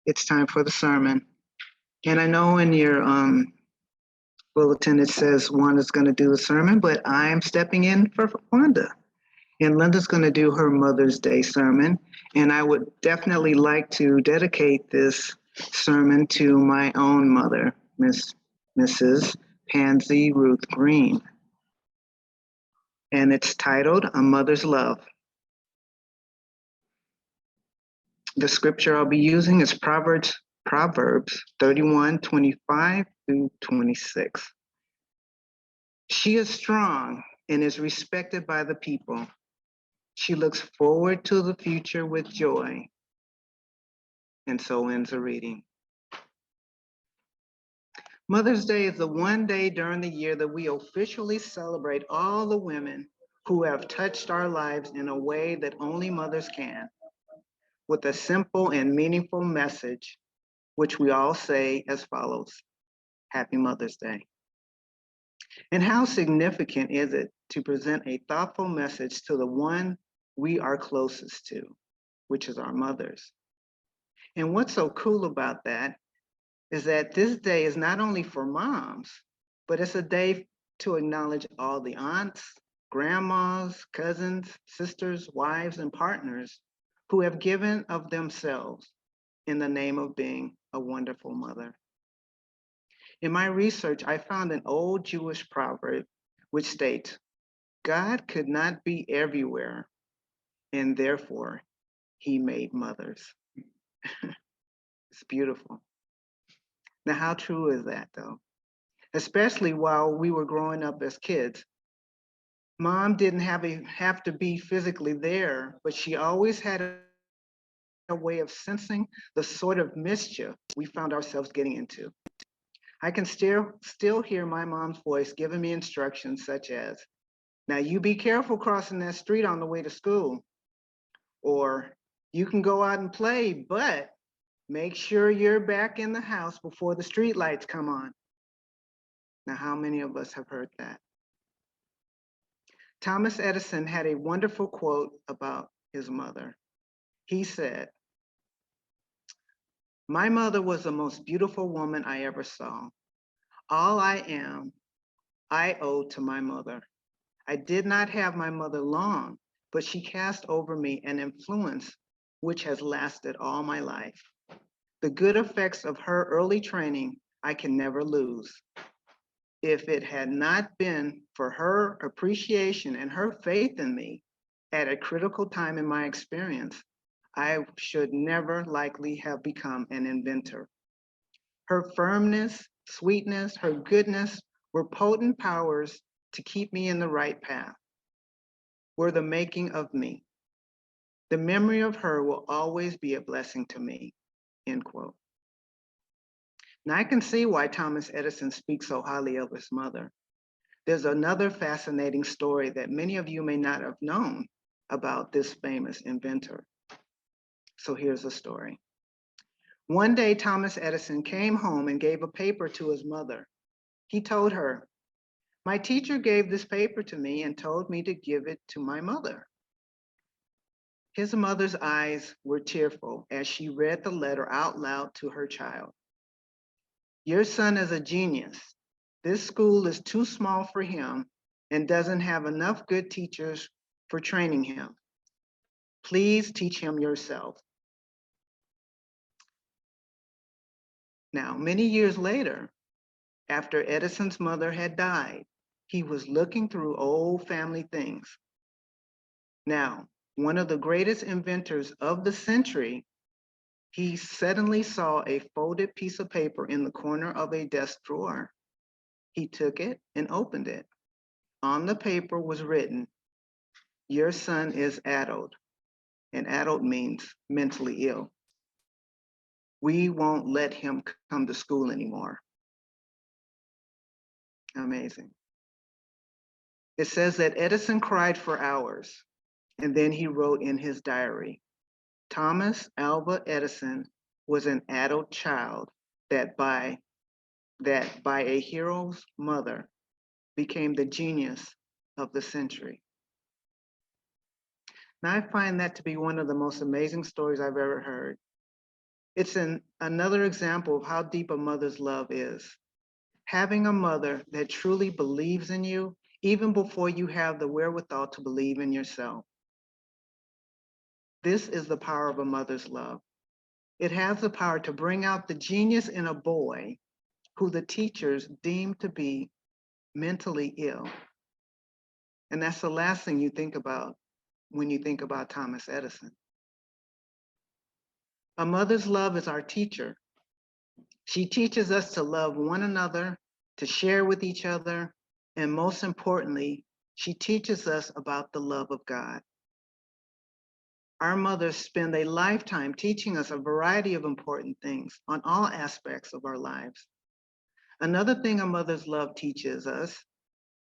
it's time for the sermon. And I know in your bulletin it says Wanda's going to do the sermon, but I'm stepping in for Wanda. And Linda's going to do her Mother's Day sermon. And I would definitely like to dedicate this sermon to my own mother, Mrs. Pansy Ruth Greene. And it's titled A Mother's Love. The scripture I'll be using is Proverbs 31:25 through 26. She is strong and is respected by the people. She looks forward to the future with joy. And so ends the reading. Mother's Day is the one day during the year that we officially celebrate all the women who have touched our lives in a way that only mothers can, with a simple and meaningful message, which we all say as follows: Happy Mother's Day. And how significant is it to present a thoughtful message to the one we are closest to, which is our mothers? And what's so cool about that is that this day is not only for moms, but it's a day to acknowledge all the aunts, grandmas, cousins, sisters, wives, and partners who have given of themselves in the name of being a wonderful mother. In my research, I found an old Jewish proverb which states, God could not be everywhere, and therefore he made mothers. It's beautiful. Now, how true is that though? Especially while we were growing up as kids. Mom didn't have to be physically there, but she always had a way of sensing the sort of mischief we found ourselves getting into. I can still hear my mom's voice giving me instructions such as, now you be careful crossing that street on the way to school. Or you can go out and play, but make sure you're back in the house before the street lights come on. Now, how many of us have heard that? Thomas Edison had a wonderful quote about his mother. He said, my mother was the most beautiful woman I ever saw. All I am, I owe to my mother. I did not have my mother long, but she cast over me an influence which has lasted all my life. The good effects of her early training I can never lose. If it had not been for her appreciation and her faith in me at a critical time in my experience, I should never likely have become an inventor. Her firmness, sweetness, her goodness were potent powers to keep me in the right path, were the making of me. The memory of her will always be a blessing to me, end quote. Now I can see why Thomas Edison speaks so highly of his mother. There's another fascinating story that many of you may not have known about this famous inventor. So here's the story. One day, Thomas Edison came home and gave a paper to his mother. He told her, my teacher gave this paper to me and told me to give it to my mother. His mother's eyes were tearful as she read the letter out loud to her child. Your son is a genius. This school is too small for him and doesn't have enough good teachers for training him. Please teach him yourself. Now, many years later, after Edison's mother had died, he was looking through old family things. Now, one of the greatest inventors of the century, he suddenly saw a folded piece of paper in the corner of a desk drawer. He took it and opened it. On the paper was written, your son is addled, and addled means mentally ill. We won't let him come to school anymore. Amazing. It says that Edison cried for hours, and then he wrote in his diary, Thomas Alva Edison was an adult child that by a hero's mother became the genius of the century. Now I find that to be one of the most amazing stories I've ever heard. It's another example of how deep a mother's love is. Having a mother that truly believes in you, even before you have the wherewithal to believe in yourself. This is the power of a mother's love. It has the power to bring out the genius in a boy who the teachers deem to be mentally ill. And that's the last thing you think about when you think about Thomas Edison. A mother's love is our teacher. She teaches us to love one another, to share with each other, and most importantly, she teaches us about the love of God. Our mothers spend a lifetime teaching us a variety of important things on all aspects of our lives. Another thing a mother's love teaches us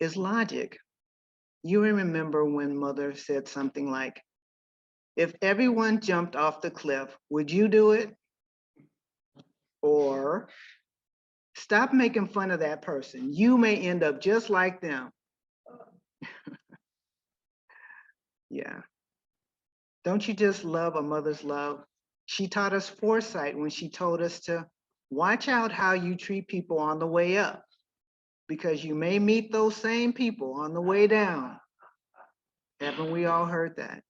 is logic. You remember when mother said something like, if everyone jumped off the cliff, would you do it? Or, stop making fun of that person. You may end up just like them. Yeah. Don't you just love a mother's love? She taught us foresight when she told us to watch out how you treat people on the way up, because you may meet those same people on the way down. Haven't we all heard that?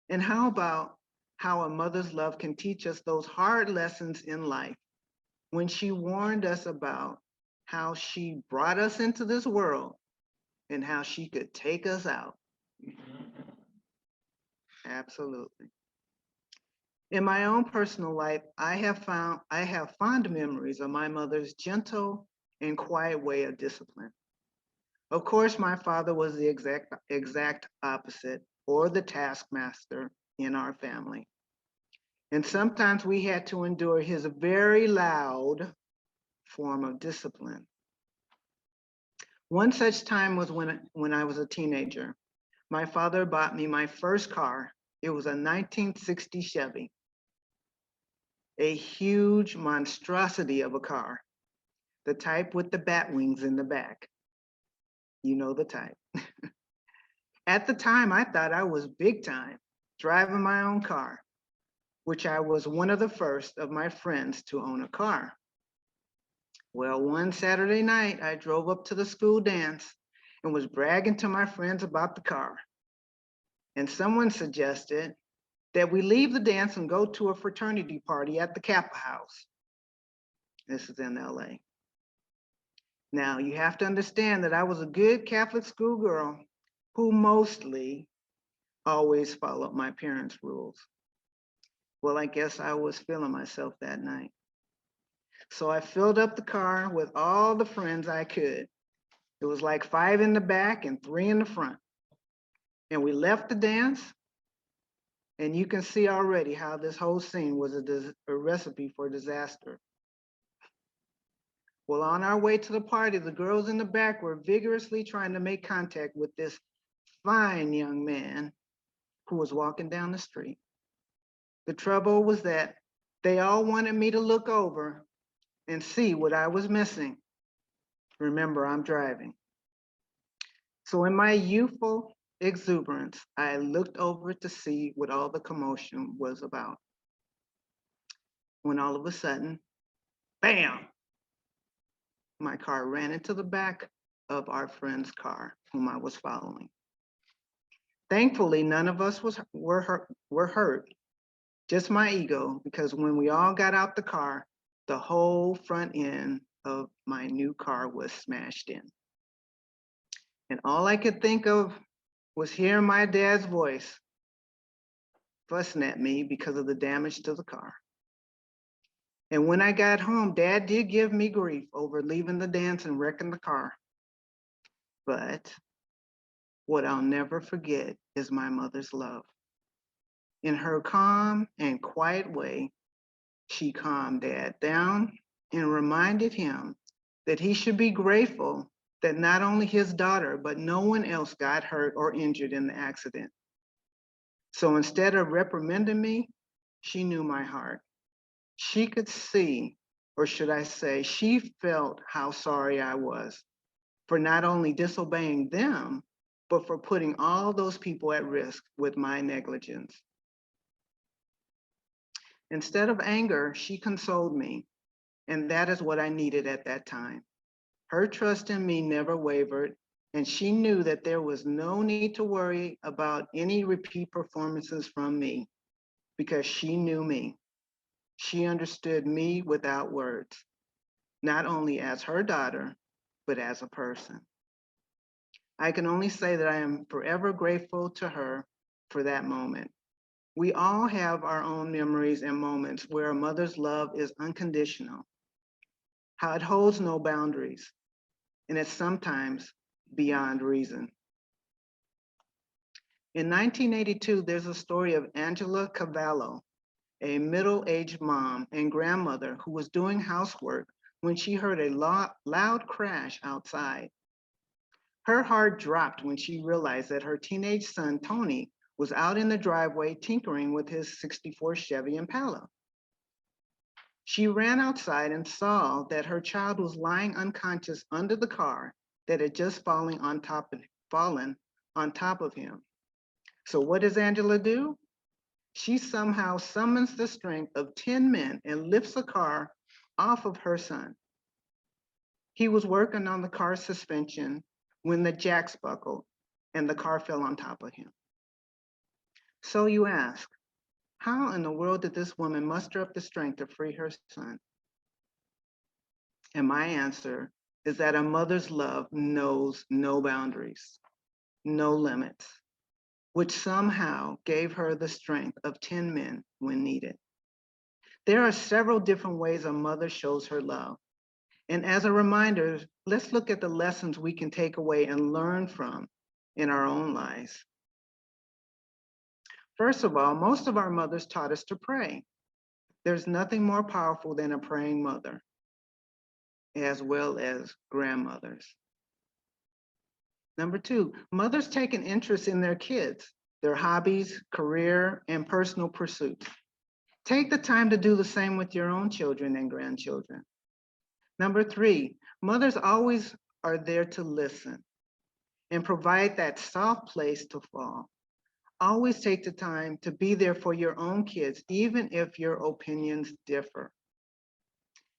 And how about how a mother's love can teach us those hard lessons in life when she warned us about how she brought us into this world and how she could take us out? Absolutely. In my own personal life, I have fond memories of my mother's gentle and quiet way of discipline. Of course, my father was the exact opposite, or the taskmaster in our family. And sometimes we had to endure his very loud form of discipline. One such time was when I was a teenager. My father bought me my first car. It was a 1960 Chevy, a huge monstrosity of a car, the type with the bat wings in the back. You know the type. At the time, I thought I was big time, driving my own car, which I was one of the first of my friends to own a car. Well, one Saturday night, I drove up to the school dance and was bragging to my friends about the car. And someone suggested that we leave the dance and go to a fraternity party at the Kappa House. This is in LA. Now, you have to understand that I was a good Catholic schoolgirl who mostly always followed my parents' rules. Well, I guess I was feeling myself that night. So I filled up the car with all the friends I could. It was like 5 in the back and 3 in the front. And we left the dance, and you can see already how this whole scene was a recipe for disaster. Well, on our way to the party, the girls in the back were vigorously trying to make contact with this fine young man who was walking down the street. The trouble was that they all wanted me to look over and see what I was missing. Remember, I'm driving. So in my youthful exuberance, I looked over to see what all the commotion was about. When all of a sudden, bam, my car ran into the back of our friend's car, whom I was following. Thankfully, none of us were hurt, just my ego, because when we all got out the car, the whole front end of my new car was smashed in. And all I could think of was hearing my dad's voice fussing at me because of the damage to the car. And when I got home, Dad did give me grief over leaving the dance and wrecking the car. But what I'll never forget is my mother's love. In her calm and quiet way, she calmed Dad down and reminded him that he should be grateful that not only his daughter, but no one else got hurt or injured in the accident. So instead of reprimanding me, she knew my heart. She could see, or should I say, she felt how sorry I was for not only disobeying them, but for putting all those people at risk with my negligence. Instead of anger, she consoled me, and that is what I needed at that time. Her trust in me never wavered, and she knew that there was no need to worry about any repeat performances from me because she knew me. She understood me without words, not only as her daughter, but as a person. I can only say that I am forever grateful to her for that moment. We all have our own memories and moments where a mother's love is unconditional, how it holds no boundaries, and it's sometimes beyond reason. In 1982, there's a story of Angela Cavallo, a middle-aged mom and grandmother who was doing housework when she heard a loud crash outside. Her heart dropped when she realized that her teenage son, Tony, was out in the driveway tinkering with his '64 Chevy Impala. She ran outside and saw that her child was lying unconscious under the car that had just fallen on top of him. So what does Angela do? She somehow summons the strength of 10 men and lifts the car off of her son. He was working on the car's suspension when the jacks buckled and the car fell on top of him. So you ask, how in the world did this woman muster up the strength to free her son? And my answer is that a mother's love knows no boundaries, no limits, which somehow gave her the strength of 10 men when needed. There are several different ways a mother shows her love. And as a reminder, let's look at the lessons we can take away and learn from in our own lives. First of all, most of our mothers taught us to pray. There's nothing more powerful than a praying mother, as well as grandmothers. Number two, mothers take an interest in their kids, their hobbies, career, and personal pursuits. Take the time to do the same with your own children and grandchildren. Number three, mothers always are there to listen and provide that soft place to fall. Always take the time to be there for your own kids, even if your opinions differ.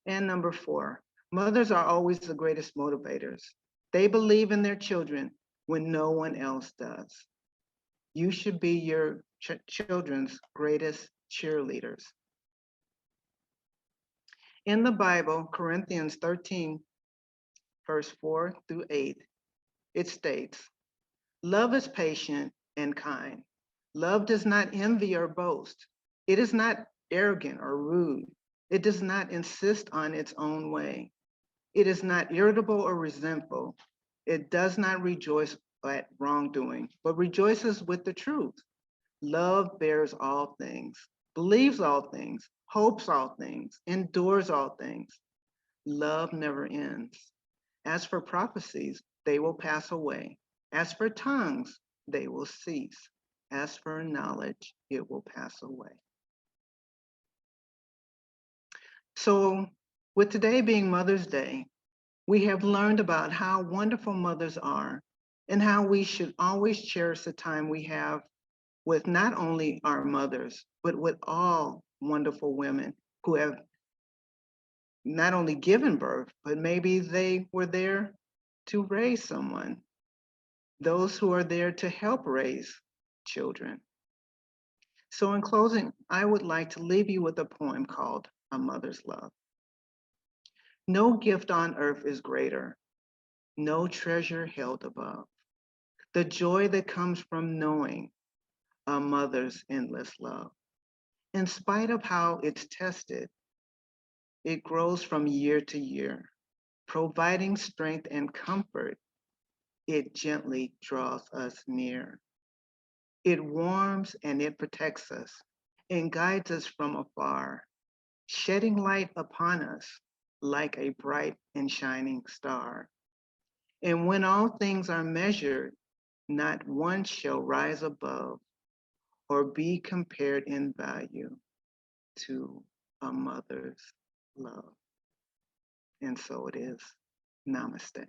And number four, mothers are always the greatest motivators. They believe in their children when no one else does. You should be your children's greatest cheerleaders. In the Bible, Corinthians 13, verse 4 through 8, it states, love is patient and kind. Love does not envy or boast. It is not arrogant or rude. It does not insist on its own way. It is not irritable or resentful. It does not rejoice at wrongdoing, but rejoices with the truth. Love bears all things, believes all things, hopes all things, endures all things. Love never ends. As for prophecies, they will pass away. As for tongues, they will cease. As for knowledge, it will pass away. So, with today being Mother's Day, we have learned about how wonderful mothers are and how we should always cherish the time we have with not only our mothers, but with all wonderful women who have not only given birth, but maybe they were there to raise someone, those who are there to help raise children. So in closing, I would like to leave you with a poem called A Mother's Love. No gift on earth is greater, no treasure held above. The joy that comes from knowing a mother's endless love. In spite of how it's tested, it grows from year to year, providing strength and comfort. It gently draws us near. It warms and it protects us and guides us from afar, shedding light upon us like a bright and shining star. And when all things are measured, not one shall rise above or be compared in value to a mother's love. And so it is. Namaste.